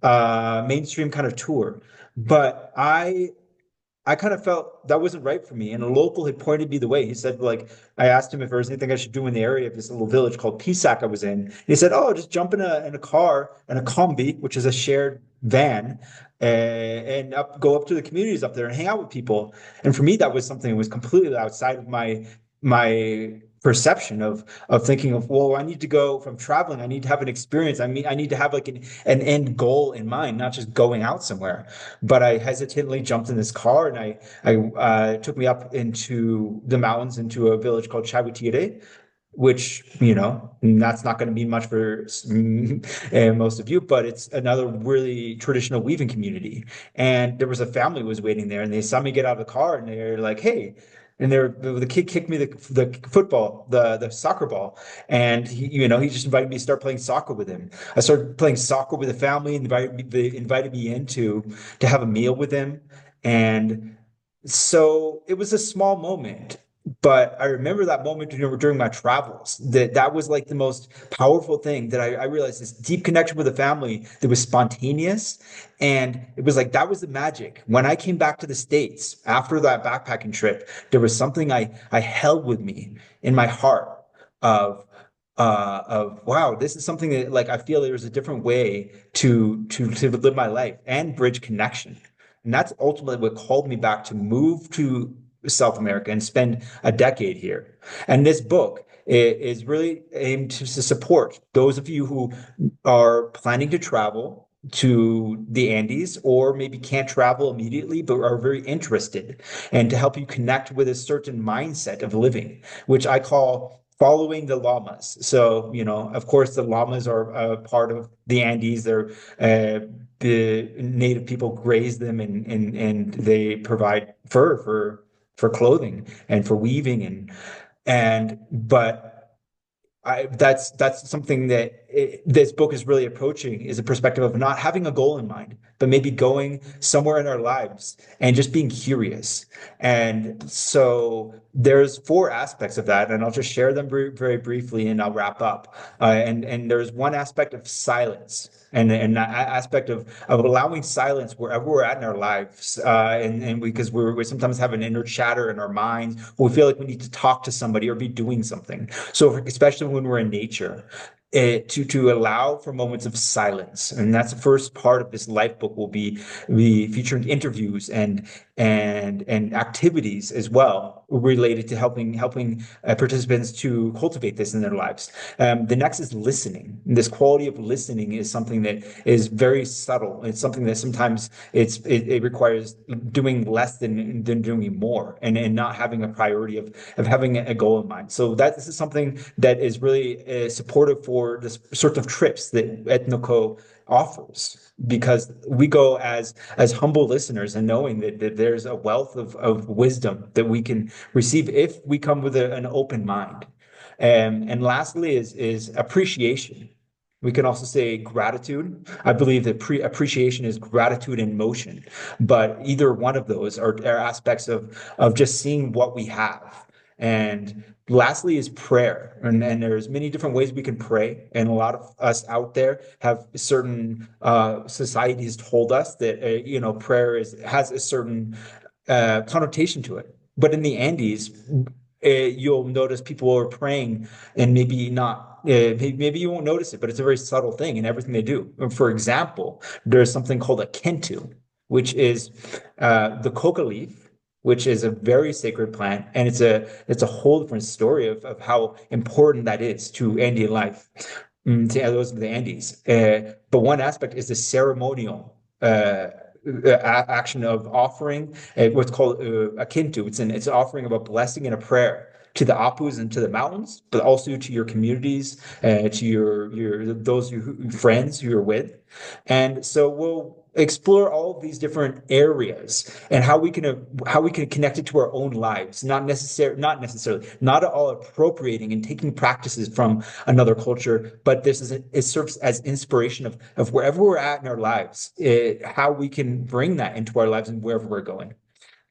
mainstream kind of tour. But I kind of felt that wasn't right for me. And a local had pointed me the way. He said, like, I asked him if there was anything I should do in the area of this little village called Pisac I was in. And he said, oh, just jump in a car and a combi, which is a shared van, and go up to the communities up there and hang out with people. And for me, that was something that was completely outside of my perception of thinking of, well, I need to go from traveling. I need to have an experience. I mean, I need to have like an end goal in mind, not just going out somewhere. But I hesitantly jumped in this car and I took me up into the mountains into a village called Chavitire, which, that's not going to be much for most of you, but it's another really traditional weaving community. And there was a family who was waiting there, and they saw me get out of the car, and they're like, "Hey." And the kid kicked me the football, the soccer ball, and he just invited me to start playing soccer with him. I started playing soccer with the family, and they invited me in to have a meal with them, and So it was a small moment, but I remember that moment, during my travels. That was like the most powerful thing that I realized, this deep connection with the family that was spontaneous. And it was like that was the magic. When I came back to the States after that backpacking trip, there was something I held with me in my heart of wow, this is something that, like, I feel there's a different way to live my life and bridge connection. And that's ultimately what called me back to move to South America and spend a decade here. And this book is really aimed to support those of you who are planning to travel to the Andes, or maybe can't travel immediately but are very interested, and to help you connect with a certain mindset of living, which I call following the llamas. So, of course, the llamas are part of the Andes. They're the native people graze them, and they provide fur for clothing and for weaving, and but that's something that this book is really approaching, is a perspective of not having a goal in mind, but maybe going somewhere in our lives and just being curious. And so there's four aspects of that, and I'll just share them very, very briefly, and I'll wrap up. And there's one aspect of silence. And that aspect of allowing silence wherever we're at in our lives, and because we sometimes have an inner chatter in our minds, we feel like we need to talk to somebody or be doing something. So especially when we're in nature, to allow for moments of silence. And that's the first part of this life book. Will be featuring interviews and activities as well, related to helping participants to cultivate this in their lives. The next is listening. This quality of listening is something that is very subtle. It's something that sometimes it requires doing less than doing more, and not having a priority of having a goal in mind. So this is something that is really supportive for this sort of trips that EthnoCO offers, because we go as humble listeners, and knowing that there's a wealth of wisdom that we can receive if we come with an open mind. And lastly is appreciation. We can also say gratitude. I believe that appreciation is gratitude in motion, but either one of those are aspects of just seeing what we have. And lastly is prayer. And there's many different ways we can pray. And a lot of us out there have certain societies told us that prayer has a certain connotation to it. But in the Andes, you'll notice people are praying, and maybe not. Maybe you won't notice it, but it's a very subtle thing in everything they do. For example, there's something called a kentu, which is the coca leaf, which is a very sacred plant, and it's a whole different story of how important that is to Andean life, to those of the Andes. But one aspect is the ceremonial action of offering what's called akin to. It's an offering of a blessing and a prayer to the Apus and to the mountains, but also to your communities, to your those friends who you're with. And so we'll explore all of these different areas, and how we can connect it to our own lives, not at all appropriating and taking practices from another culture, but it serves as inspiration of wherever we're at in our lives, how we can bring that into our lives and wherever we're going.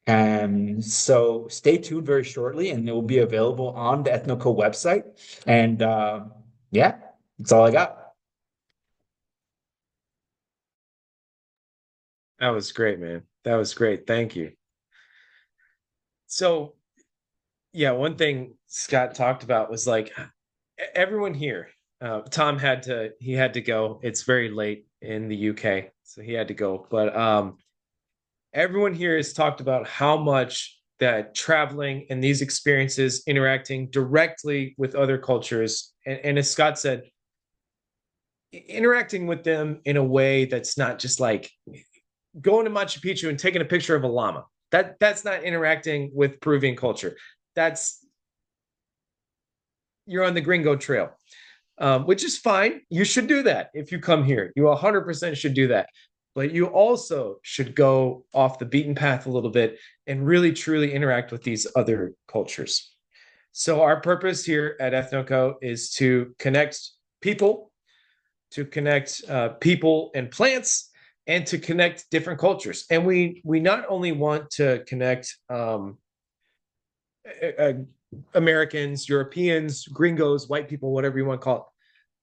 And so stay tuned very shortly, and it will be available on the EthnoCO website. And yeah, that's all I got. That was great, man. That was great. Thank you. So, yeah, one thing Scott talked about was like everyone here. Tom he had to go. It's very late in the UK, so he had to go. But everyone here has talked about how much that traveling and these experiences, interacting directly with other cultures, and as Scott said, interacting with them in a way that's not just like going to Machu Picchu and taking a picture of a llama. That's not interacting with Peruvian culture. That's You're on the Gringo Trail, which is fine. You should do that if you come here. You 100% should do that. But you also should go off the beaten path a little bit and really truly interact with these other cultures. So our purpose here at EthnoCO is to connect people and plants, and to connect different cultures. And we not only want to connect Americans, Europeans, gringos, white people, whatever you want to call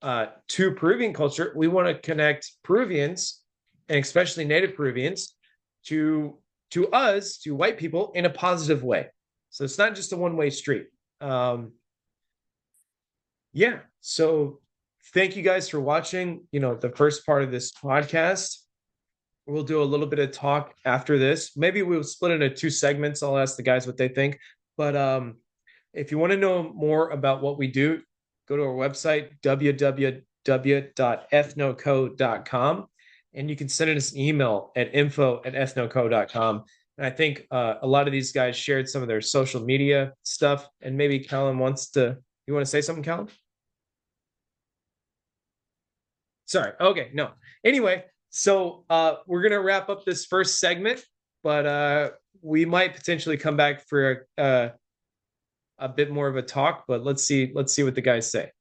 it, to Peruvian culture. We want to connect Peruvians, and especially native Peruvians, to us, to white people, in a positive way. So it's not just a one-way street. Yeah. So thank you guys for watching, the first part of this podcast. We'll do a little bit of talk after this. Maybe we'll split into 2 segments. I'll ask the guys what they think. But if you want to know more about what we do, go to our website, www.ethnoco.com, and you can send us an email at info@ethnoco.com. And I think a lot of these guys shared some of their social media stuff. And maybe Callum you want to say something, Callum? Sorry. Okay. No. Anyway, so we're going to wrap up this first segment, but we might potentially come back for a bit more of a talk, but let's see what the guys say.